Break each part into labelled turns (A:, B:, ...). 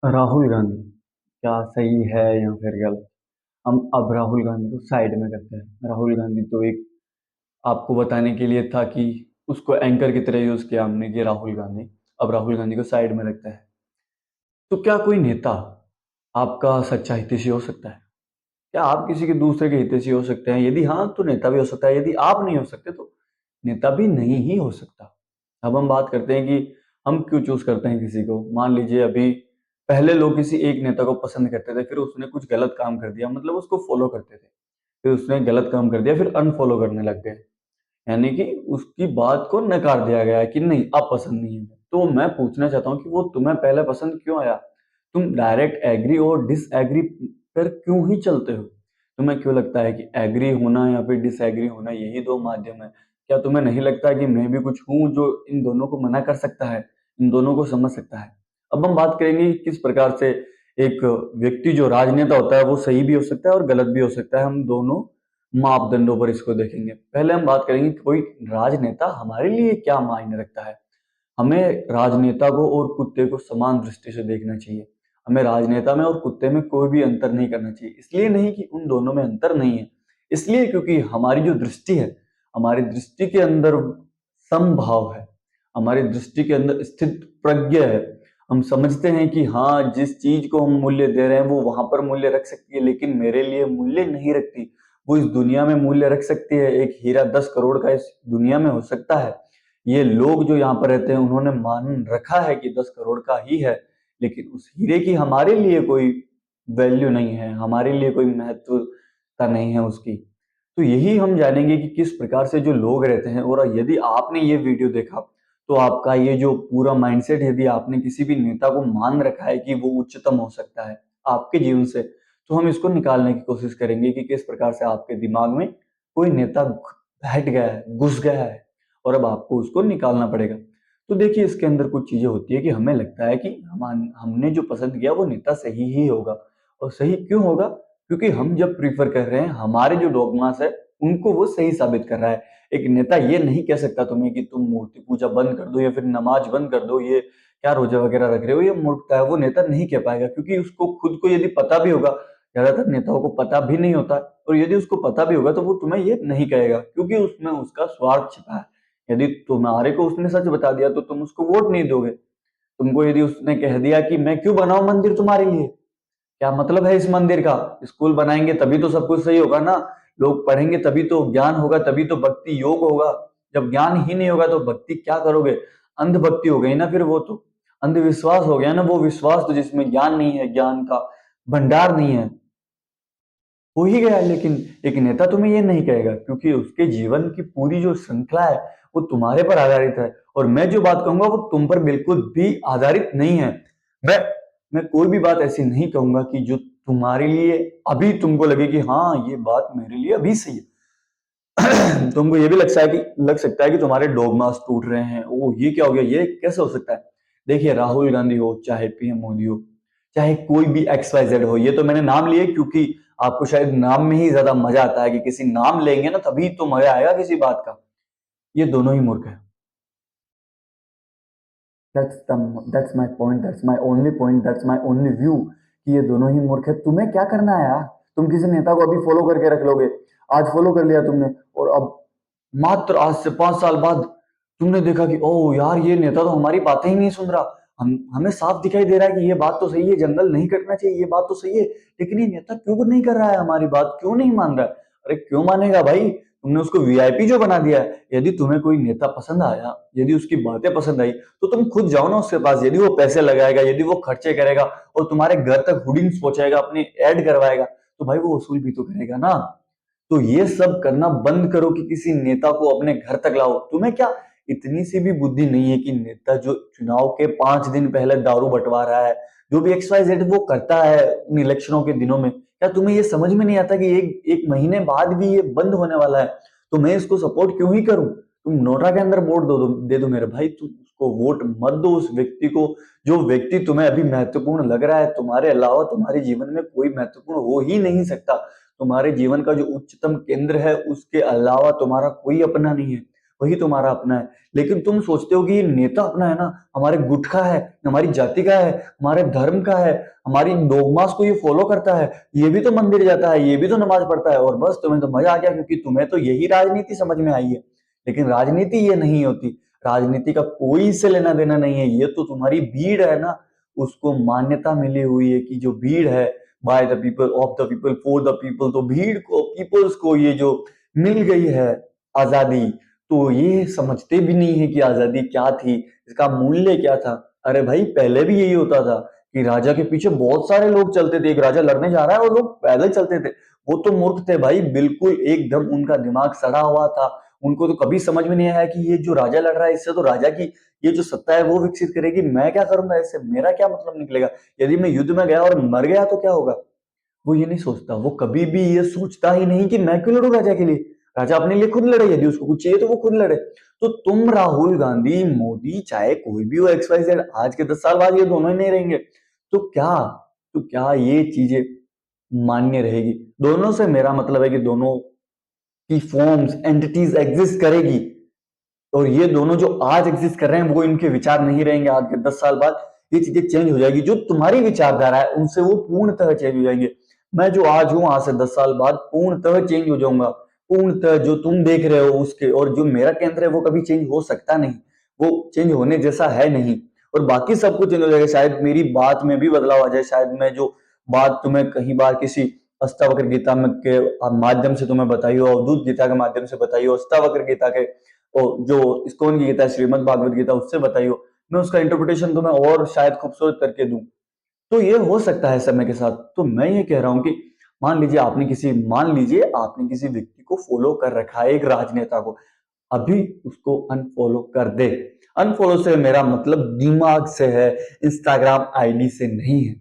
A: राहुल गांधी क्या सही है या फिर गलत? हम अब राहुल गांधी को साइड में करते हैं। राहुल गांधी तो एक आपको बताने के लिए था कि उसको एंकर की तरह यूज किया हमने कि राहुल गांधी। अब राहुल गांधी को साइड में रखते हैं। तो क्या कोई नेता आपका सच्चा हितैषी हो सकता है? क्या आप किसी के दूसरे के हितैषी हो सकते हैं? यदि हाँ, तो नेता भी हो सकता है। यदि आप नहीं हो सकते तो नेता भी नहीं ही हो सकता। अब हम बात करते हैं कि हम क्यों चूज करते हैं किसी को। मान लीजिए अभी पहले लोग किसी एक नेता को पसंद करते थे, फिर उसने कुछ गलत काम कर दिया, मतलब उसको फॉलो करते थे, फिर उसने गलत काम कर दिया, फिर अनफॉलो करने लग गए। यानी कि उसकी बात को नकार दिया गया है कि नहीं, अब पसंद नहीं है। तो मैं पूछना चाहता हूँ कि वो तुम्हें पहले पसंद क्यों आया? तुम डायरेक्ट एग्री और डिसएग्री पर क्यों ही चलते हो? तुम्हें क्यों लगता है कि एग्री होना या फिर डिसएग्री होना यही दो माध्यम है? क्या तुम्हें नहीं लगता है कि मैं भी कुछ हूँ जो इन दोनों को मना कर सकता है, इन दोनों को समझ सकता है? अब हम बात करेंगे कि किस प्रकार से एक व्यक्ति जो राजनेता होता है वो सही भी हो सकता है और गलत भी हो सकता है। हम दोनों मापदंडों पर इसको देखेंगे। पहले हम बात करेंगे कि कोई राजनेता हमारे लिए क्या मायने रखता है। हमें राजनेता को और कुत्ते को समान दृष्टि से देखना चाहिए। हमें राजनेता में और कुत्ते में कोई भी अंतर नहीं करना चाहिए। इसलिए नहीं कि उन दोनों में अंतर नहीं है, इसलिए क्योंकि हमारी जो दृष्टि है, हमारी दृष्टि के अंदर समभाव है, हमारी दृष्टि के अंदर स्थित प्रज्ञ है। हम समझते हैं कि हाँ, जिस चीज को हम मूल्य दे रहे हैं वो वहां पर मूल्य रख सकती है, लेकिन मेरे लिए मूल्य नहीं रखती। वो इस दुनिया में मूल्य रख सकती है। एक हीरा 10 करोड़ का इस दुनिया में हो सकता है। ये लोग जो यहाँ पर रहते हैं उन्होंने मान रखा है कि 10 करोड़ का ही है, लेकिन उस हीरे की हमारे लिए कोई वैल्यू नहीं है, हमारे लिए कोई महत्वता नहीं है उसकी। तो यही हम जानेंगे कि किस प्रकार से जो लोग रहते हैं। और यदि आपने ये वीडियो देखा तो आपका ये जो पूरा माइंडसेट, यदि आपने किसी भी नेता को मान रखा है कि वो उच्चतम हो सकता है आपके जीवन से, तो हम इसको निकालने की कोशिश करेंगे कि किस प्रकार से आपके दिमाग में कोई नेता बैठ गया है, घुस गया है, और अब आपको उसको निकालना पड़ेगा। तो देखिए, इसके अंदर कुछ चीजें होती है कि हमें लगता है कि हमने जो पसंद किया वो नेता सही ही होगा। और सही क्यों होगा? क्योंकि हम जब प्रीफर कर रहे हैं, हमारे जो डॉगमास है उनको वो सही साबित कर रहा है। एक नेता ये नहीं कह सकता तुम्हें कि तुम मूर्ति पूजा बंद कर दो या फिर नमाज बंद कर दो, ये क्या रोजा वगैरह रख रहे हो, ये मूर्खता है। वो नेता नहीं कह पाएगा, क्योंकि उसको खुद को यदि पता भी होगा, ज्यादातर नेताओं को पता भी नहीं होता, और यदि उसको पता भी होगा तो वो तुम्हें ये नहीं कहेगा, क्योंकि उसमें उसका स्वार्थ छिपा है। यदि तुम्हारे को उसने सच बता दिया तो तुम उसको वोट नहीं दोगे। तुमको यदि उसने कह दिया कि मैं क्यों बनाऊं मंदिर तुम्हारे लिए, क्या मतलब है इस मंदिर का? स्कूल बनाएंगे तभी तो सब कुछ सही होगा ना। लोग पढ़ेंगे तभी तो ज्ञान होगा, तभी तो भक्ति योग होगा। जब ज्ञान ही नहीं होगा तो भक्ति क्या करोगे? अंधभक्ति हो गई ना फिर वो तो। अंधविश्वास हो गया ना वो विश्वास, तो जिसमें ज्ञान नहीं है, ज्ञान का भंडार नहीं है, हो ही गया। लेकिन एक नेता तुम्हें ये नहीं कहेगा, क्योंकि उसके जीवन की पूरी जो श्रृंखला है वो तुम्हारे पर आधारित है। और मैं जो बात कहूंगा वो तुम पर बिल्कुल भी आधारित नहीं है। मैं मैं कोई भी बात ऐसी नहीं कहूंगा कि जो तुम्हारे लिए अभी तुमको लगे कि हाँ, ये बात मेरे लिए अभी सही है। तुमको ये भी लग सकता है कि तुम्हारे डोगमास टूट रहे हैं। ओ, ये क्या हो गया, ये कैसे हो सकता है? देखिए, राहुल गांधी हो, चाहे पीएम मोदी हो, चाहे कोई भी एक्स वाई जेड हो, ये तो मैंने नाम लिए क्योंकि आपको शायद नाम में ही ज्यादा मजा आता है कि किसी नाम लेंगे ना तभी तो मजा आएगा किसी बात का। ये दोनों ही मूर्ख है। That's my point, that's my only point, that's my only view, कि ये दोनों ही मूर्ख है। तुम्हें क्या करना है यार? तुम किसी नेता को अभी फॉलो करके रख लोगे, आज फॉलो कर लिया तुमने, और अब मात्र आज से 5 साल बाद तुमने देखा कि ओ यार, ये नेता तो हमारी बातें ही नहीं सुन रहा। हमें साफ दिखाई दे रहा है कि ये बात तो सही है, जंगल नहीं कटना चाहिए, ये बात तो सही है, लेकिन ये नेता क्यों नहीं कर रहा है, हमारी बात क्यों नहीं मान रहा है? अरे क्यों मानेगा भाई? तुमने उसको वीआईपी जो बना दिया है। यदि तुम्हें कोई नेता पसंद आया, यदि उसकी बातें पसंद आई, तो तुम खुद जाओ ना उसके पास। यदि वो पैसे लगाएगा, यदि वो खर्चे करेगा और तुम्हारे घर तक हुडिंग्स पहुंचाएगा, अपनी एड करवाएगा, तो भाई वो वसूल भी तो करेगा ना। तो ये सब करना बंद करो कि किसी नेता को अपने घर तक लाओ। तुम्हें क्या इतनी सी भी बुद्धि नहीं है कि नेता जो चुनाव के 5 दिन पहले दारू बंटवा रहा है, जो भी एक्स वाई जेड वो करता है इन इलेक्शनों के दिनों में, क्या तुम्हें ये समझ में नहीं आता कि एक एक महीने बाद भी ये बंद होने वाला है? तो मैं इसको सपोर्ट क्यों ही करूं? तुम नोटा के अंदर वोट दे दो मेरे भाई, तुम उसको वोट मत दो, उस व्यक्ति को जो व्यक्ति तुम्हें अभी महत्वपूर्ण लग रहा है। तुम्हारे अलावा तुम्हारे जीवन में कोई महत्वपूर्ण हो ही नहीं सकता। तुम्हारे जीवन का जो उच्चतम केंद्र है उसके अलावा तुम्हारा कोई अपना नहीं है। वही तुम्हारा अपना है। लेकिन तुम सोचते हो कि ये नेता अपना है ना, हमारे गुट का है, हमारी जाति का है, हमारे धर्म का है, हमारी डोगमास को ये फॉलो करता है, ये भी तो मंदिर जाता है, ये भी तो नमाज पढ़ता है, और बस तुम्हें तो मजा आ गया क्योंकि तुम्हें तो यही राजनीति समझ में आई है। लेकिन राजनीति ये नहीं होती। राजनीति का कोई से लेना देना नहीं है। ये तो तुम्हारी भीड़ है ना, उसको मान्यता मिली हुई है कि जो भीड़ है, by the people, of the people, for the people, तो भीड़ को, पीपल्स को ये जो मिल गई है आजादी, तो ये समझते भी नहीं है कि आजादी क्या थी, इसका मूल्य क्या था। अरे भाई, पहले भी यही होता था कि राजा के पीछे बहुत सारे लोग चलते थे। एक राजा लड़ने जा रहा है और लोग पैदल चलते थे। वो तो मूर्ख थे भाई, बिल्कुल एकदम उनका दिमाग सड़ा हुआ था। उनको तो कभी समझ में नहीं आया कि ये जो राजा लड़ रहा है, इससे तो राजा की ये जो सत्ता है वो विकसित करेगी, मैं क्या करूंगा इससे, मेरा क्या मतलब निकलेगा, यदि मैं युद्ध में गया और मर गया तो क्या होगा। वो ये नहीं सोचता, वो कभी भी ये सोचता ही नहीं कि मैं क्यों लड़ूं राजा के लिए। राजा अपने लिए खुद लड़े, यदि उसको कुछ चाहिए तो वो खुद लड़े। तो तुम, राहुल गांधी, मोदी, चाहे कोई भी हो, एक्स वाई जेड, आज के 10 साल बाद ये दोनों ही नहीं रहेंगे। तो क्या, तो क्या ये चीजें मान्य रहेगी? दोनों से मेरा मतलब है कि दोनों की फॉर्म्स, एंटिटीज एग्जिस्ट करेगी, और ये दोनों जो आज एग्जिस्ट कर रहे हैं वो इनके विचार नहीं रहेंगे। आज के 10 साल बाद ये चीजें चेंज हो जाएगी। जो तुम्हारी विचारधारा है उनसे वो पूर्णतः चेंज हो जाएंगे। मैं जो आज हूं, आज से 10 साल बाद पूर्णतः चेंज हो जाऊंगा। पूर्णतः जो तुम देख रहे हो उसके, और जो मेरा केंद्र है वो कभी चेंज हो सकता नहीं, वो चेंज होने जैसा है नहीं। और बाकी सब कुछ चेंज हो जाएगा। शायद मेरी बात में भी बदलाव आ जाए, शायद मैं जो बात तुम्हें कहीं बार किसी अष्टावक्र गीता में के माध्यम से तुम्हें बताई हो, अवधूत गीता के माध्यम से बताई हो, अष्टावक्र गीता के, और जो इस्कॉन की गीता है, श्रीमद् भागवत गीता, उससे बताई हो, मैं उसका इंटरप्रिटेशन तुम्हें और शायद खूबसूरत करके दूं। तो ये हो सकता है समय के साथ। तो मैं ये कह रहा हूं कि मान लीजिए आपने किसी व्यक्ति को फॉलो कर रखा है, एक राजनेता को, अभी उसको अनफॉलो कर दे। अनफॉलो से मेरा मतलब दिमाग से है, इंस्टाग्राम आईडी से नहीं है।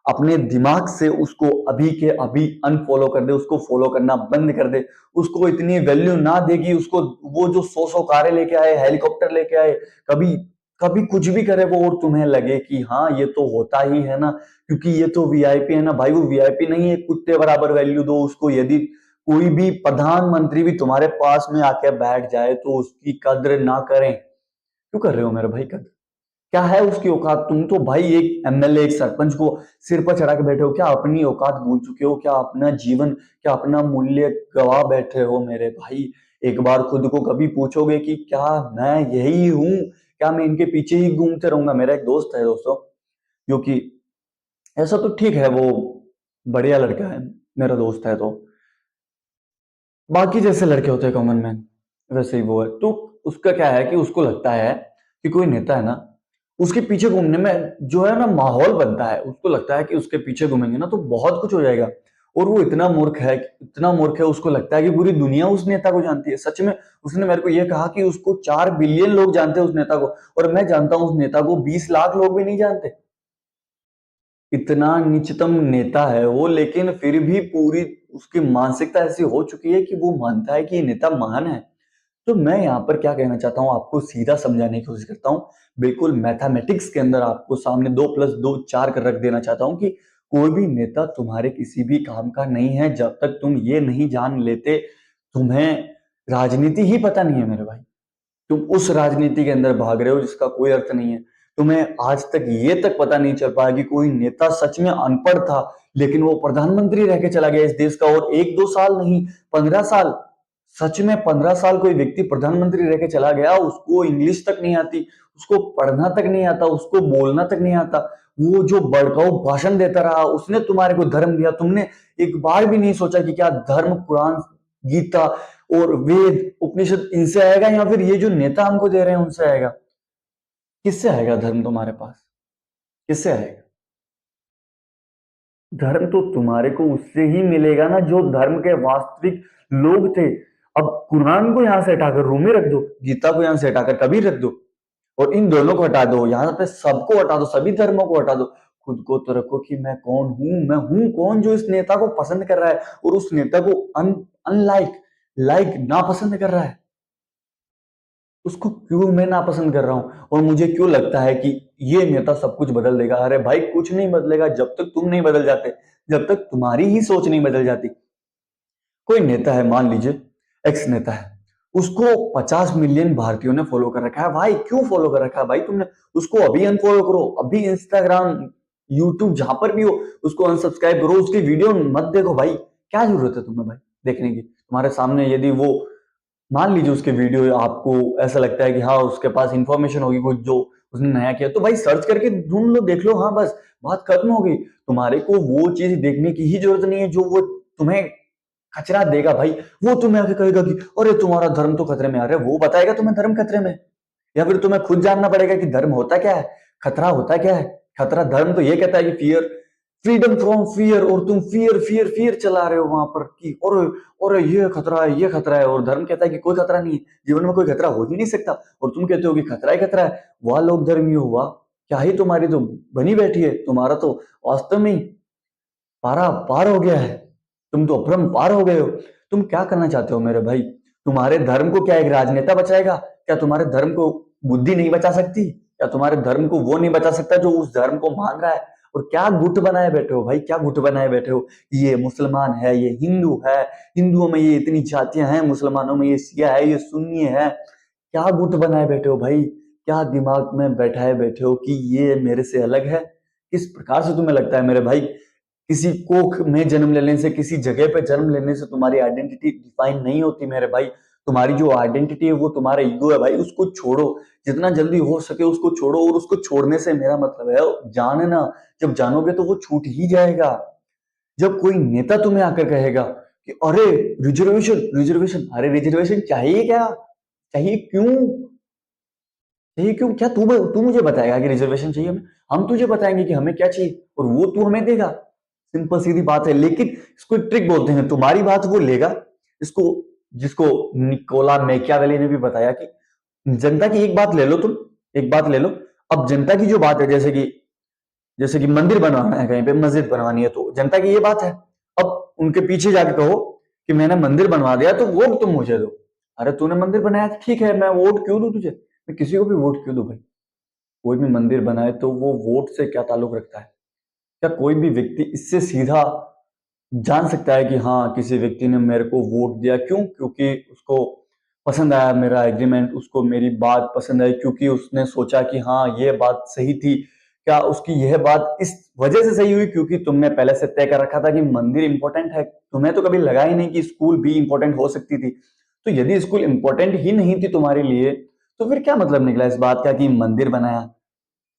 A: अपने दिमाग से उसको अभी के अभी अनफॉलो कर दे, उसको फॉलो करना बंद कर दे। उसको इतनी वैल्यू ना देगी, उसको वो जो 100 कारें लेके आए, हेलीकॉप्टर लेके आए, कभी कभी कुछ भी करे वो, और तुम्हें लगे कि हाँ ये तो होता ही है ना, क्योंकि ये तो वीआईपी है ना। भाई वो वीआईपी नहीं है, कुत्ते बराबर वैल्यू दो उसको। यदि कोई भी प्रधानमंत्री भी तुम्हारे पास में आके बैठ जाए तो उसकी कद्र ना करें। क्यों कर रहे हो मेरे भाई कद्र? क्या है उसकी औकात? तुम तो भाई एक एमएलए, एक सरपंच को सिर पर चढ़ा के बैठे हो। क्या अपनी औकात भूल चुके हो? क्या अपना जीवन, क्या अपना मूल्य गवा बैठे हो मेरे भाई? एक बार खुद को कभी पूछोगे कि क्या मैं यही हूं? क्या मैं इनके पीछे ही घूमते रहूंगा? मेरा एक दोस्त है दोस्तों, जो कि, ऐसा तो ठीक है, वो बढ़िया लड़का है, मेरा दोस्त है, तो बाकी जैसे लड़के होते हैं कॉमन मैन, वैसे ही वो है। तो उसका क्या है कि उसको लगता है कि कोई नेता है ना, उसके पीछे घूमने में जो है ना माहौल बनता है। उसको लगता है कि उसके पीछे घूमेंगे ना तो बहुत कुछ हो जाएगा। और वो इतना मूर्ख है, इतना मूर्ख है, उसको लगता है कि पूरी दुनिया उस नेता को जानती है। सच में उसने मेरे को ये कहा कि उसको 4 बिलियन लोग जानते हैं उस नेता को, और मैं जानता हूं उस नेता को 20 लाख लोग भी नहीं जानते। इतना नीचतम नेता है वो, लेकिन फिर भी पूरी उसकी मानसिकता ऐसी हो चुकी है कि वो मानता है कि ये नेता महान है। तो मैं यहाँ पर क्या कहना चाहता हूँ, आपको सीधा समझाने की कोशिश करता हूँ। बिल्कुल मैथमेटिक्स के अंदर आपको सामने 2 + 2 = 4 कर रख देना चाहता हूँ कि कोई भी नेता तुम्हारे किसी भी काम का नहीं है जब तक तुम ये नहीं जान लेते। तुम्हें राजनीति ही पता नहीं है मेरे भाई। तुम उस राजनीति के अंदर भाग रहे हो जिसका कोई अर्थ नहीं है। तुम्हें आज तक ये तक पता नहीं चल पाया कि कोई नेता सच में अनपढ़ था लेकिन वो प्रधानमंत्री रह के चला गया इस देश का, और 1-2 साल नहीं, 15 साल। सच में 15 साल कोई व्यक्ति प्रधानमंत्री रह के चला गया, उसको इंग्लिश तक नहीं आती, उसको पढ़ना तक नहीं आता, उसको बोलना तक नहीं आता। वो जो बड़काऊ भाषण देता रहा, उसने तुम्हारे को धर्म दिया। तुमने एक बार भी नहीं सोचा कि क्या धर्म कुरान, गीता और वेद, उपनिषद इनसे आएगा या फिर ये जो नेता हमको दे रहे हैं उनसे आएगा? किससे आएगा धर्म तुम्हारे पास? किससे आएगा धर्म? तो तुम्हारे को उससे ही मिलेगा ना जो धर्म के वास्तविक लोग थे। अब कुरान को यहां से हटाकर रूम में रख दो, गीता को यहां से हटाकर कबीर रख दो, और इन दोनों को हटा दो, यहाँ पे सबको हटा दो, सभी धर्मों को हटा दो। खुद को तो रखो कि मैं कौन हूं। मैं हूं कौन जो इस नेता को पसंद कर रहा है और उस नेता को अनलाइक लाइक ना पसंद कर रहा है? उसको क्यों मैं नापसंद कर रहा हूं, और मुझे क्यों लगता है कि ये नेता सब कुछ बदल देगा? अरे भाई, कुछ नहीं बदलेगा जब तक तुम नहीं बदल जाते, जब तक तुम्हारी ही सोच नहीं बदल जाती। कोई नेता है, मान लीजिए एक्स नेता है, उसको 50 मिलियन भारतीयों ने फॉलो कर रखा है। भाई क्यों फॉलो कर रखा है भाई तुमने? उसको अभी अनफॉलो करो, अभी इंस्टाग्राम, यूट्यूब जहां पर भी हो उसको अनसब्सक्राइब करो, उसकी वीडियो मत देखो भाई। क्या जरूरत है तुम्हें भाई देखने की? तुम्हारे सामने यदि वो, मान लीजिए उसके वीडियो आपको ऐसा लगता है कि हाँ उसके पास इंफॉर्मेशन होगी कुछ जो उसने नया किया, तो भाई सर्च करके ढूंढ लो, देख लो, हाँ बस बात खत्म हो गई। तुम्हारे को वो चीज देखने की ही जरूरत नहीं है जो वो तुम्हें खचरा देगा भाई। वो तुम्हें आके कहेगा कि अरे तुम्हारा धर्म तो खतरे में आ रहा है, वो बताएगा तुम्हें धर्म खतरे में। या फिर तुम्हें खुद जानना पड़ेगा कि धर्म होता क्या है, खतरा होता क्या है। खतरा, धर्म तो ये कहता है कि फियर, फ्रीडम फ्रॉम फियर, और तुम फियर फियर फियर चला रहे हो वहां पर कि और ये खतरा है, ये खतरा है, और धर्म कहता है कि कोई खतरा नहीं है, जीवन में कोई खतरा हो ही नहीं सकता, और तुम कहते हो कि खतरा ही खतरा है। वाह लोग धर्मी हुआ, क्या ही तुम्हारी तो बनी बैठी है, तुम्हारा तो वास्तव में पारा पार हो गया है, तुम तो अपरम पार हो गए हो। तुम क्या करना चाहते हो मेरे भाई? तुम्हारे धर्म को क्या एक राजनेता बचाएगा? क्या तुम्हारे धर्म को बुद्धि नहीं बचा सकती? क्या तुम्हारे धर्म को वो नहीं बचा सकता जो उस धर्म को मान रहा है? और क्या गुट बनाए बैठे हो भाई, क्या गुट बनाए बैठे हो? ये मुसलमान है, ये हिंदू है, हिंदुओं में ये इतनी जातियां हैं, मुसलमानों में ये शिया है, ये सुन्नी है। क्या गुट बनाए बैठे हो भाई? क्या दिमाग में बैठाए बैठे हो कि ये मेरे से अलग है? किस प्रकार से तुम्हें लगता है मेरे भाई? किसी कोख में जन्म लेने से, किसी जगह पे जन्म लेने से तुम्हारी आइडेंटिटी डिफाइन नहीं होती मेरे भाई। तुम्हारी जो आइडेंटिटी है वो तुम्हारा ईगो है भाई, उसको छोड़ो, जितना जल्दी हो सके उसको छोड़ो। और उसको छोड़ने से मेरा मतलब है जानना, जब जानोगे तो वो छूट ही जाएगा। जब कोई नेता तुम्हें आकर कहेगा कि अरे रिजर्वेशन रिजर्वेशन, अरे रिजर्वेशन चाहिए क्या? चाहिए क्यों? चाहिए क्यों? क्या तू मुझे बताएगा कि रिजर्वेशन चाहिए हमें? हम तुझे बताएंगे कि हमें क्या चाहिए और वो तू हमें देगा। सिंपल सीधी बात है। लेकिन इसको एक ट्रिक बोलते हैं, तुम्हारी बात वो लेगा, इसको, जिसको निकोला मैकियावेली ने भी बताया कि जनता की एक बात ले लो तुम, एक बात ले लो। अब जनता की जो बात है, जैसे कि मंदिर बनवाना है, कहीं पे मस्जिद बनवानी है, तो जनता की ये बात है। अब उनके पीछे जाके कहो कि मैंने मंदिर बनवा दिया तो वोट तुम मुझे दो। अरे तूने मंदिर बनाया, ठीक है, मैं वोट क्यों दूं तुझे? मैं किसी को भी वोट क्यों दूं भाई? कोई भी मंदिर बनाए तो वो वोट से क्या ताल्लुक रखता है? क्या कोई भी व्यक्ति इससे सीधा जान सकता है कि हाँ किसी व्यक्ति ने मेरे को वोट दिया? क्यों? क्योंकि उसको पसंद आया मेरा एग्रीमेंट, उसको मेरी बात पसंद आई, क्योंकि उसने सोचा कि हाँ ये बात सही थी। क्या उसकी यह बात इस वजह से सही हुई क्योंकि तुमने पहले से तय कर रखा था कि मंदिर इंपॉर्टेंट है? तुम्हें तो कभी लगा ही नहीं कि स्कूल भी इंपॉर्टेंट हो सकती थी। तो यदि स्कूल इंपॉर्टेंट ही नहीं थी तुम्हारे लिए, तो फिर क्या मतलब निकला इस बात का कि मंदिर बनाया?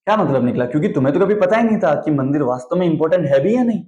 A: क्या मतलब निकला? क्योंकि तुम्हें तो कभी पता ही नहीं था कि मंदिर वास्तव में इंपॉर्टेंट है भी या नहीं।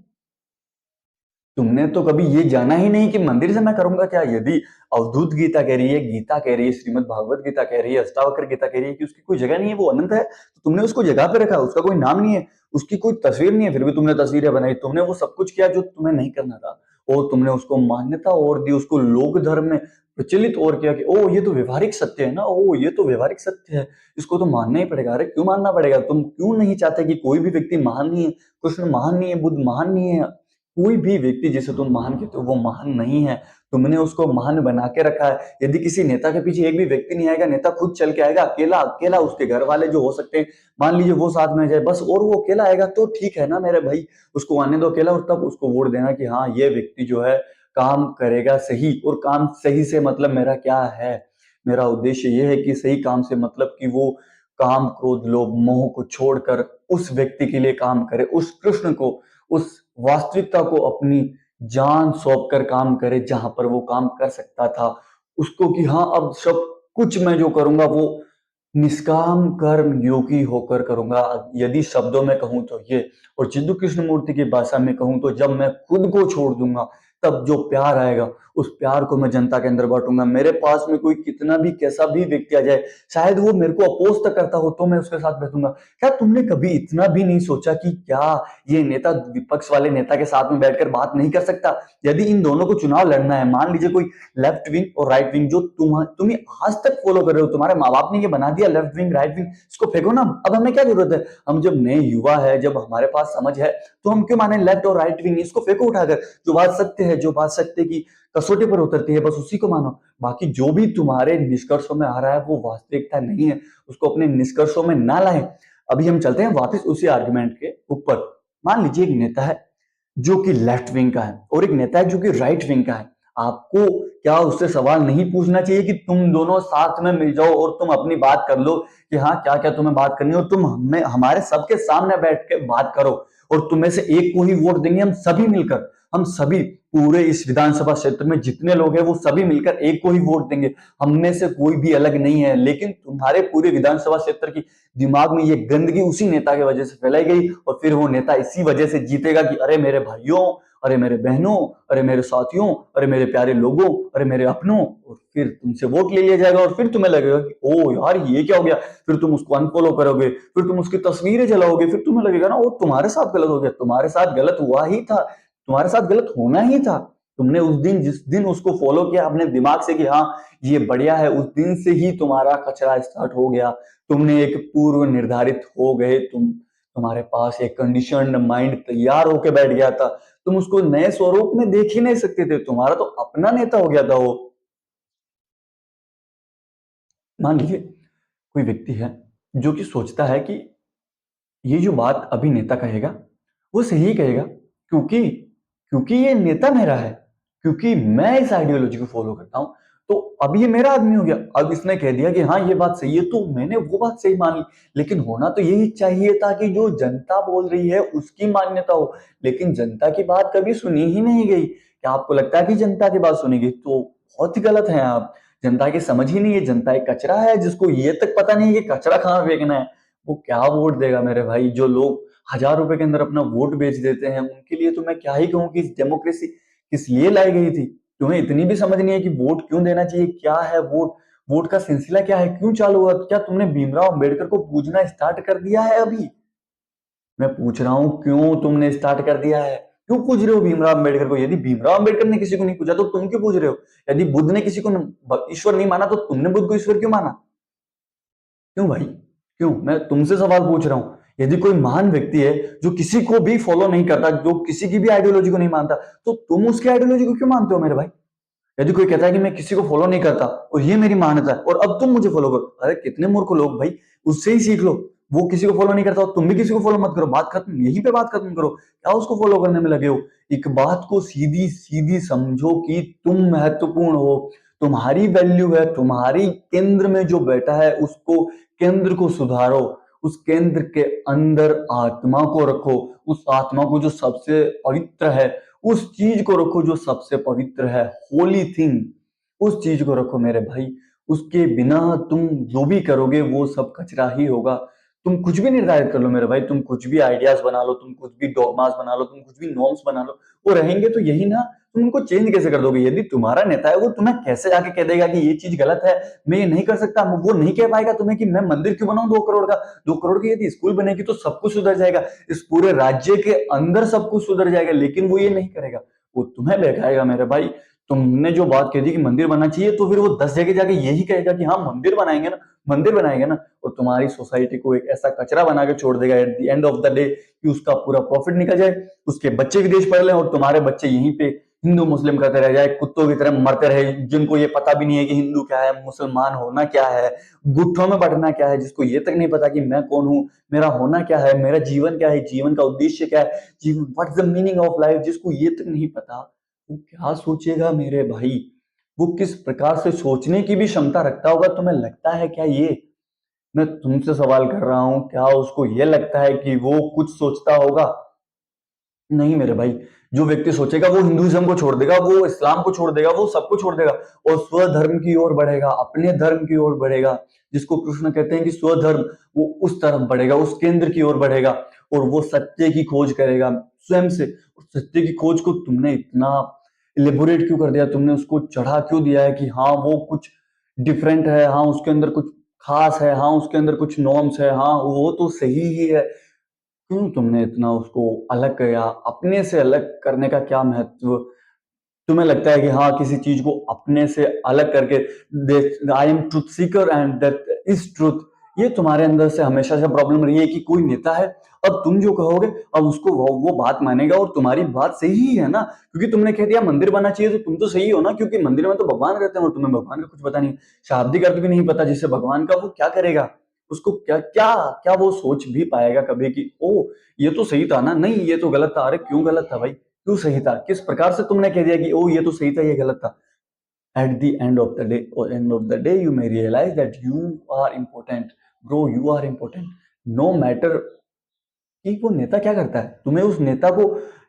A: तुमने तो कभी ये जाना ही नहीं कि मंदिर से मैं करूंगा क्या। यदि अवधूत गीता कह रही है, गीता कह रही है, श्रीमद् भागवत गीता कह रही है, अष्टावक्र गीता कह रही है कि उसकी कोई जगह नहीं है, वो अनंत है, तो तुमने उसको जगह पे रखा, उसका कोई नाम नहीं है, उसकी कोई तस्वीर नहीं है, फिर भी तुमने तस्वीरें बनाई, तुमने वो सब कुछ किया जो तुम्हें नहीं करना था। और तुमने उसको मान्यता और दी, उसको लोक धर्म में प्रचलित और किया कि ओ ये तो व्यवहारिक सत्य है ना, ओ ये तो व्यवहारिक सत्य है, इसको तो मानना ही पड़ेगा। अरे क्यों मानना पड़ेगा? तुम क्यों नहीं चाहते कि कोई भी व्यक्ति महान नहीं है? कृष्ण महान नहीं है, बुद्ध महान नहीं है, कोई भी व्यक्ति जिसे तुम महान कहते हो वो महान नहीं है। तुमने उसको महान बना के रखा है। यदि किसी नेता के पीछे एक भी व्यक्ति नहीं आएगा, नेता खुद चल के आएगा अकेला अकेला, उसके घर वाले जो हो सकते हैं मान लीजिए वो साथ में जाए बस, और वो अकेला आएगा तो ठीक है ना मेरे भाई, उसको आने दो अकेला, और तब उसको वोट देना कि हाँ ये व्यक्ति जो है काम करेगा सही। और काम सही से मतलब मेरा क्या है? मेरा उद्देश्य ये है कि सही काम से मतलब कि वो काम क्रोध लोभ मोह को छोड़कर उस व्यक्ति के लिए काम करे, उस कृष्ण को, उस वास्तविकता को अपनी जान सौंप कर काम करे जहां पर वो काम कर सकता था। उसको कि हाँ अब सब कुछ मैं जो करूंगा वो निष्काम कर्म योगी होकर करूंगा। यदि शब्दों में कहूं तो ये, और जिद्दू कृष्णमूर्ति की भाषा में कहूं तो जब मैं खुद को छोड़ दूंगा तब जो प्यार आएगा उस प्यार को मैं जनता के अंदर बांटूंगा। मेरे पास में कोई कितना भी कैसा भी व्यक्ति आ जाए, शायद वो मेरे को अपोज तक करता हो तो मैं उसके साथ बैठूंगा। क्या तुमने कभी इतना भी नहीं सोचा कि क्या ये नेता विपक्ष वाले नेता के साथ में बैठकर बात नहीं कर सकता? यदि इन दोनों को चुनाव लड़ना है, मान लीजिए कोई लेफ्ट विंग और राइट विंग जो तुम्हें आज तक फॉलो कर रहे हो, तुम्हारे माँ बाप ने ये बना दिया लेफ्ट विंग राइट विंग, इसको फेंको ना। अब हमें क्या जरूरत है? हम जब नए युवा है, जब हमारे पास समझ है, तो हम क्यों माने लेफ्ट और राइट विंग? इसको फेंको उठाकर। जो बात सत्य है, जो बात सत्य की कसौटी पर उतरती है, बस उसी को मानो। बाकी जो भी तुम्हारे निष्कर्षों में आ रहा है वो वास्तविकता नहीं है, उसको अपने निष्कर्षों में ना लाएं। अभी हम चलते हैं वापस उसी आर्गुमेंट के ऊपर। मान लीजिए एक नेता है जो कि लेफ्ट विंग का है और एक नेता है जो कि राइट विंग का है। आपको क्या उससे सवाल नहीं पूछना चाहिए कि तुम दोनों साथ में मिल जाओ और तुम अपनी बात कर लो कि हाँ क्या क्या तुम्हें बात करनी है, और तुम हमें हमारे सबके सामने बैठ के बात करो, और तुम में से एक को ही वोट देंगे हम सभी मिलकर, हम सभी पूरे इस विधानसभा क्षेत्र में जितने लोग हैं वो सभी मिलकर एक को ही वोट देंगे, हम में से कोई भी अलग नहीं है। लेकिन तुम्हारे पूरे विधानसभा क्षेत्र की दिमाग में ये गंदगी उसी नेता की वजह से फैलाई गई, और फिर वो नेता इसी वजह से जीतेगा कि अरे मेरे भाइयों, अरे मेरे बहनों, अरे मेरे साथियों, अरे मेरे प्यारे लोगों, अरे मेरे अपनों, और फिर तुमसे वोट ले लिया जाएगा, और फिर तुम्हें लगेगा कि ओ यार ये क्या हो गया, फिर तुम उसको अनफॉलो करोगे, फिर तुम उसकी तस्वीरें जलाओगे, फिर तुम्हें लगेगा ना वो तुम्हारे साथ गलत हो गया, तुम्हारे साथ गलत हुआ ही था, तुम्हारे साथ गलत होना ही था। तुमने उस दिन जिस दिन उसको फॉलो किया अपने दिमाग से कि हाँ ये बढ़िया है, उस दिन से ही तुम्हारा कचरा स्टार्ट हो गया। तुमने एक पूर्व निर्धारित हो गए, तुम्हारे पास एक कंडीशनड माइंड तैयार होके बैठ गया था, तुम उसको नए स्वरूप में देख ही नहीं सकते थे, तुम्हारा तो अपना नेता हो गया था वो। मान लीजिए कोई व्यक्ति है जो कि सोचता है कि ये जो बात अभी नेता कहेगा वो सही कहेगा, क्योंकि क्योंकि ये नेता मेरा है, क्योंकि मैं इस आइडियोलॉजी को फॉलो करता हूं, तो अब ये मेरा आदमी हो गया, अब इसने कह दिया कि हाँ ये बात सही है तो मैंने वो बात सही मान ली। लेकिन होना तो यही चाहिए था कि जो जनता बोल रही है उसकी मान्यता हो, लेकिन जनता की बात कभी सुनी ही नहीं गई। क्या आपको लगता है कि जनता की बात सुनी गई? तो बहुत ही गलत है आप। जनता की समझ ही नहीं है, जनता एक कचरा है जिसको ये तक पता नहीं है कि कचरा कहाँ फेंकना है। वो क्या वोट देगा मेरे भाई? जो लोग 1,000 रुपए के अंदर अपना वोट बेच देते हैं उनके लिए तो मैं क्या ही कहूं कि डेमोक्रेसी किस लिए लाई गई थी। तुम्हें इतनी भी समझ नहीं है कि वोट क्यों देना चाहिए, क्या है वोट, वोट का सिलसिला क्या है, क्यों चालू हुआ? क्या तुमने भीमराव अंबेडकर को पूजना स्टार्ट कर दिया है अभी? मैं पूछ रहा हूं क्यों तुमने स्टार्ट कर दिया है? क्यों पूछ रहे हो भीमराव अंबेडकर को? यदि भीमराव अंबेडकर ने किसी को नहीं पूछा तो तुम क्यों पूछ रहे हो? यदि बुद्ध ने किसी को ईश्वर नहीं माना तो तुमने बुद्ध को ईश्वर क्यों माना? क्यों भाई? क्यों? मैं तुमसे सवाल पूछ रहा हूं। यदि कोई महान व्यक्ति है जो किसी को भी फॉलो नहीं करता, जो किसी की भी आइडियोलॉजी को नहीं मानता, तो तुम उसकी आइडियोलॉजी को क्यों मानते हो मेरे भाई? यदि कोई कहता है कि मैं किसी को फॉलो नहीं करता और ये मेरी मान्यता है और अब तुम मुझे फॉलो करो, अरे कितने मूर्ख लोग भाई, उससे ही सीख लो। वो किसी को फॉलो नहीं करता, तुम भी किसी को फॉलो मत करो, बात खत्म, यहीं पे बात खत्म करो। क्या उसको फॉलो करने में लगे हो? एक बात को सीधी सीधी समझो कि तुम महत्वपूर्ण हो, तुम्हारी वैल्यू है, तुम्हारी केंद्र में जो बैठा है उसको, केंद्र को सुधारो, उस केंद्र के अंदर आत्मा को रखो, उस आत्मा को जो सबसे पवित्र है, उस चीज को रखो जो सबसे पवित्र है, होली थिंग, उस चीज को रखो मेरे भाई। उसके बिना तुम जो भी करोगे वो सब कचरा ही होगा। तुम कुछ भी निर्धारित कर लो मेरे भाई, तुम कुछ भी आइडियाज बना लो, तुम कुछ भी डॉगमास बना लो, तुम कुछ भी नॉर्म्स बना लो, वो रहेंगे तो यही ना। तुम उनको चेंज कैसे कर दोगे? यदि तुम्हारा नेता है वो तुम्हें कैसे जाके कह देगा कि ये चीज गलत है, मैं ये नहीं कर सकता? वो नहीं कह पाएगा तुम्हें कि मैं मंदिर क्यों बनाऊं 2 करोड़ का? 2 करोड़ की यदि स्कूल बनेगी तो सब कुछ सुधर जाएगा, इस पूरे राज्य के अंदर सब कुछ सुधर जाएगा, लेकिन वो ये नहीं करेगा, वो तुम्हें बहकाएगा मेरे भाई। तुमने जो बात कह दी कि मंदिर बनना चाहिए तो फिर वो 10 जगह जाके यही कहेगा कि हाँ मंदिर बनाएंगे ना, मंदिर बनाएंगे ना, और तुम्हारी सोसाइटी को एक ऐसा कचरा बना के छोड़ देगा at the end of the day कि उसका पूरा प्रॉफिट निकल जाए, उसके बच्चे विदेश पढ़ लें और तुम्हारे बच्चे यहीं पे हिंदू मुस्लिम करते रह जाए, कुत्तों की तरह मरते रहे, जिनको ये पता भी नहीं है कि हिंदू क्या है, मुसलमान होना क्या है, गुट्ठों में बढ़ना क्या है, जिसको ये तक नहीं पता कि मैं कौन हूँ, मेरा होना क्या है, मेरा जीवन क्या है, जीवन का उद्देश्य क्या है, जीवन what is the meaning of life, जिसको ये तक नहीं पता, वो क्या सोचेगा मेरे भाई? वो किस प्रकार से सोचने की भी क्षमता रखता होगा, तुम्हें लगता है क्या ये? मैं तुमसे सवाल कर रहा हूं, क्या उसको ये लगता है कि वो कुछ सोचता होगा? नहीं मेरे भाई। जो व्यक्ति सोचेगा वो हिंदुइज्म को छोड़ देगा, वो इस्लाम को छोड़ देगा, वो सबको छोड़ देगा और स्वधर्म की ओर बढ़ेगा, अपने धर्म की ओर बढ़ेगा, जिसको कृष्ण कहते हैं कि स्वधर्म, वो उस तरफ बढ़ेगा, उस केंद्र की ओर बढ़ेगा और वो सत्य की खोज करेगा स्वयं से। सत्य की खोज को तुमने इतना इलेबोरेट क्यों कर दिया? तुमने उसको चढ़ा क्यों दिया है कि हाँ वो कुछ डिफरेंट है, हाँ उसके अंदर कुछ खास है, हाँ उसके अंदर कुछ नॉर्म्स है, हाँ वो तो सही ही है। क्यों तुमने इतना उसको अलग किया? अपने से अलग करने का क्या महत्व? तुम्हें लगता है कि हाँ किसी चीज को अपने से अलग करके, I am truth seeker and that is truth, ये तुम्हारे अंदर से हमेशा से प्रॉब्लम रही है कि कोई नेता है, अब तुम जो कहोगे अब उसको वो बात मानेगा और तुम्हारी बात सही ही है ना, क्योंकि तुमने कह दिया मंदिर बनना चाहिए तो तुम तो सही हो ना, क्योंकि मंदिर में तो भगवान रहते हैं और तुम्हें भगवान का कुछ पता नहीं, शाब्दिक अर्थ भी नहीं पता जिससे भगवान का, वो क्या करेगा? उसको क्या क्या क्या वो सोच भी पाएगा कभी कि ओ ये तो सही था ना, नहीं ये तो गलत था, अरे क्यों गलत था भाई? क्यों सही था, किस प्रकार से तुमने कह दिया कि ओ ये तो सही था, ये गलत था। At the end of the day, or end of the day, you may realize that you are important, bro. You are important. No matter कि वो नेता क्या करता है, तुम्हें उस नेता को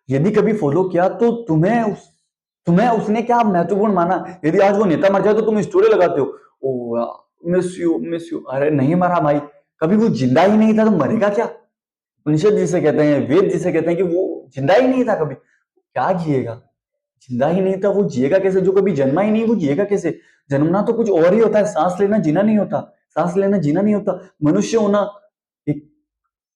A: यदि कभी फॉलो किया तो तुम्हें उसने क्या महत्वपूर्ण माना। यदि आज वो नेता मर जाए तो तुम स्टोरी लगाते हो, ओ मिस यू मिस यू। अरे नहीं मरा भाई, कभी वो जिंदा ही नहीं था तो मरेगा क्या। उपनिषद जिसे कहते हैं, वेद जिसे कहते हैं कि वो जिंदा ही नहीं था कभी, क्या जिएगा। जिंदा ही नहीं था, वो जिएगा कैसे। जो कभी जन्मा ही नहीं वो जिएगा कैसे। जन्मना तो कुछ और ही होता है, सांस लेना जीना नहीं होता। सांस लेना जीना नहीं होता, मनुष्य होना एक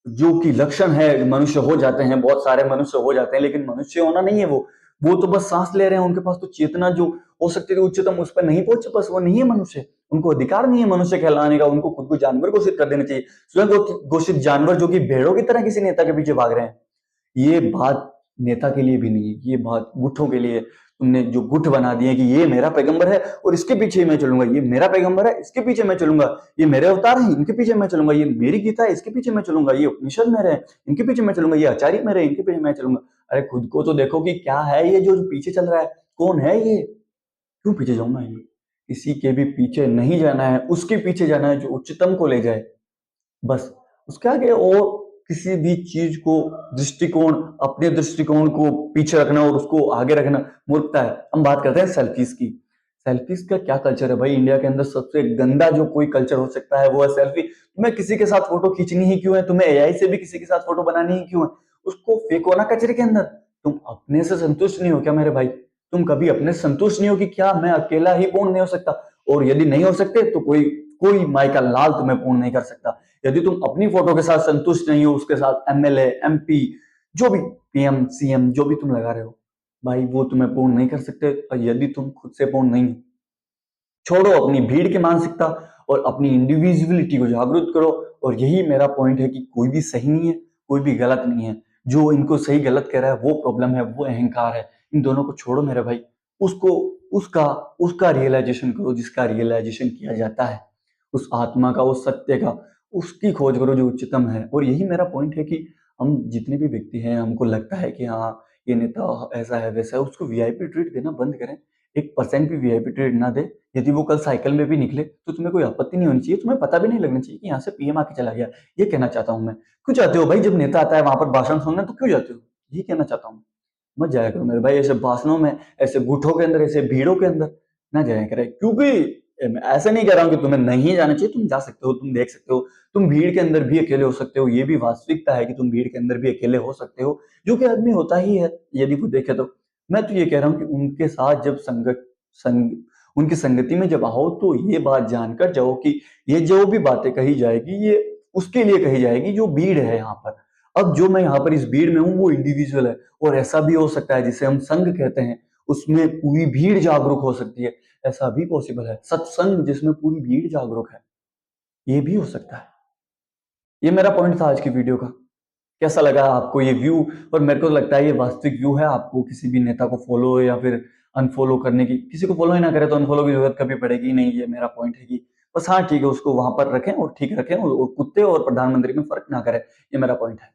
A: जो कि लक्षण है। मनुष्य हो जाते हैं, बहुत सारे मनुष्य हो जाते हैं, लेकिन मनुष्य होना नहीं है वो तो बस सांस ले रहे हैं। उनके पास तो चेतना जो हो सकती है उच्चतम उस पर नहीं पहुंचे, बस वो नहीं है मनुष्य। उनको अधिकार नहीं है मनुष्य कहलाने का। उनको खुद को जानवर घोषित कर देना चाहिए, स्वयं घोषित जानवर जो कि भेड़ों की तरह किसी नेता के पीछे भाग रहे हैं। ये बात नेता के लिए भी नहीं है, ये बात गुट्ठों के लिए। तुमने जो गुट बना दिए कि ये मेरा पैगंबर है और इसके पीछे मैं चलूंगा, ये मेरा पैगंबर है इसके पीछे मैं चलूंगा, ये मेरे अवतार हैं इनके पीछे मैं चलूंगा, ये मेरी गीता है इसके पीछे मैं चलूंगा, ये उपनिषद मेरे हैं इनके पीछे मैं चलूंगा, ये आचार्य मेरे हैं इनके पीछे मैं चलूंगा। अरे खुद को तो देखो कि क्या है ये जो पीछे चल रहा है, कौन है ये, क्यों पीछे जाऊं मैं। किसी के भी पीछे नहीं जाना है, उसके पीछे जाना है जो उच्चतम को ले जाए, बस। उसके आगे और किसी भी चीज को दृष्टिकोण, अपने दृष्टिकोण को पीछे रखना और उसको आगे रखना मूर्खता है। हम बात करते हैं सेल्फीज की। सेल्फीज का क्या कल्चर है भाई। इंडिया के अंदर सबसे गंदा जो कोई कल्चर हो सकता है वो है सेल्फी। तुम्हें किसी के साथ फोटो खींचनी ही क्यों है, तुम्हें एआई से भी किसी के साथ फोटो बनानी ही क्यों है। उसको फेंको ना कचरे के अंदर। तुम अपने से संतुष्ट नहीं हो क्या मेरे भाई। तुम कभी अपने से संतुष्ट नहीं हो कि क्या मैं अकेला ही पूर्ण नहीं हो सकता, और यदि नहीं हो सकते तो कोई कोई माई का लाल तुम्हें पूर्ण नहीं कर सकता। यदि तुम अपनी फोटो के साथ संतुष्ट नहीं हो, उसके साथ एमएलए एमपी जो भी पीएम सीएम जो भी तुम लगा रहे हो भाई, वो तुम्हें पूर्ण नहीं कर सकते। और यदि तुम खुद से पूर्ण नहीं, छोड़ो अपनी भीड़ की मानसिकता और अपनी इंडिविजुअलिटी को जागरूक करो। और यही मेरा पॉइंट है कि कोई भी सही नहीं है, कोई भी गलत नहीं है। जो इनको सही गलत कह रहा है वो प्रॉब्लम है, वो अहंकार है। इन दोनों को छोड़ो मेरे भाई। उसको उसका उसका रियलाइजेशन करो जिसका रियलाइजेशन किया जाता है, उस आत्मा का, उस सत्य का, उसकी खोज करो जो उच्चतम है। और यही मेरा पॉइंट है कि हम जितने भी व्यक्ति हैं, हमको लगता है कि हाँ ये नेता ऐसा है वैसा है, उसको वीआईपी ट्रीट देना बंद करें। 1% भी वीआईपी ट्रीट ना दे। यदि वो कल साइकिल में भी निकले तो तुम्हें कोई आपत्ति नहीं होनी चाहिए, तुम्हें पता भी नहीं लगना चाहिए कि यहाँ से पीएम आके चला गया। ये कहना चाहता हूँ मैं। क्यों जाते हो भाई जब नेता आता है वहां पर भाषण सुनने, तो क्यों जाते हो, ये कहना चाहता हूँ। मत जाया करो मेरे भाई ऐसे भाषणों में, ऐसे गुठों के अंदर, ऐसे भीड़ों के अंदर ना जाया करे। क्योंकि मैं ऐसे नहीं कह रहा हूँ कि तुम्हें नहीं जाना चाहिए, तुम जा सकते हो, तुम देख सकते हो, तुम भीड़ के अंदर भी अकेले हो सकते हो। ये भी वास्तविकता है कि तुम भीड़ के अंदर भी अकेले हो सकते हो, जो कि आदमी होता ही है यदि वो देखे तो। मैं तो ये कह रहा हूँ कि उनके साथ जब संग उनकी संगति में जब आओ तो ये बात जानकर जाओ कि ये जो भी बातें कही जाएगी ये उसके लिए कही जाएगी जो भीड़ है यहाँ पर। अब जो मैं यहाँ पर इस भीड़ में हूँ वो इंडिविजुअल है, और ऐसा भी हो सकता है जिसे हम संघ कहते हैं, उसमें पूरी भीड़ जागरूक हो सकती है। ऐसा भी पॉसिबल है, सत्संग जिसमें पूरी भीड़ जागरूक है, ये भी हो सकता है। ये मेरा पॉइंट था आज की वीडियो का। कैसा लगा आपको ये व्यू। और मेरे को लगता है ये वास्तविक व्यू है। आपको किसी भी नेता को फॉलो या फिर अनफॉलो करने की, किसी को फॉलो ही ना करे तो अनफॉलो की जरूरत कभी पड़ेगी नहीं। ये मेरा पॉइंट है कि बस हाँ ठीक है, उसको वहां पर रखें और ठीक रखें, और कुत्ते और प्रधानमंत्री में फर्क ना करें। ये मेरा पॉइंट है।